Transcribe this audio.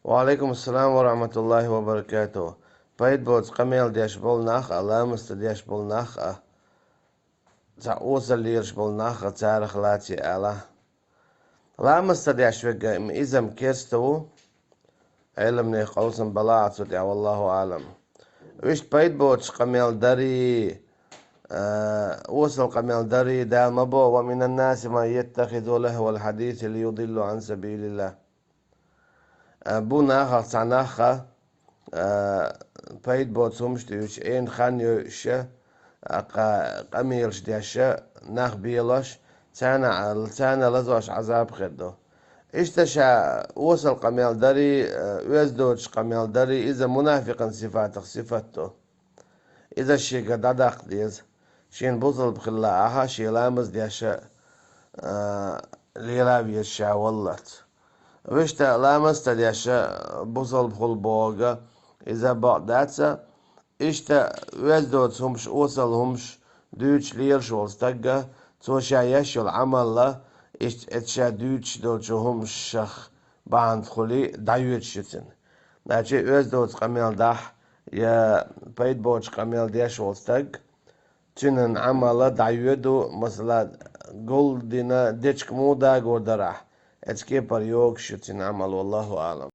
وعليكم السلام ورحمة الله وبركاته. Paid bots قميل ديش بول ناخ ألامست ديش بول ناخ تعوز اللي يرش بول ناخ تارخ لاتي ألا لامست ديش وقا إذا مكيستو علم ني قوسم بلاعت وديع والله أعلم. ويش بايد بوتش قميل داري وصل قميل داري دال مبو ومن الناس ما يتخذ له الحديث ليضل عن سبيل الله. بو ناخ تعناخ بايد بوت سومش تيوش إن خانيو شا قميرش ديشا ناخ بيلوش تانا لزوش عذاب خدو اشتشا وصل قميل داري ويزدوش قميل داري إذا منافقا صفته إذا الشي قد عدق ديز شين بوصل بخلا أها شي لامز ديشا ليلابي الشا واللت ويشتا لامز ديشا بوصل بخل بوغا إذا بعداتsa إشتا ويزدوت همش وصل همش دوتش ليرش والستقة توشا يشل عمل لا اتشا دوتش دوتش همش شخ باند خلي دايوتش شتن ناچه ويزدوت قميل داح يا بيد بوتش قميل ديش والستق تنن عمل دايودو مثلا قول دينا ديتشك مودا قول دراح اتكي بريوك شتن عمل والله أعلم.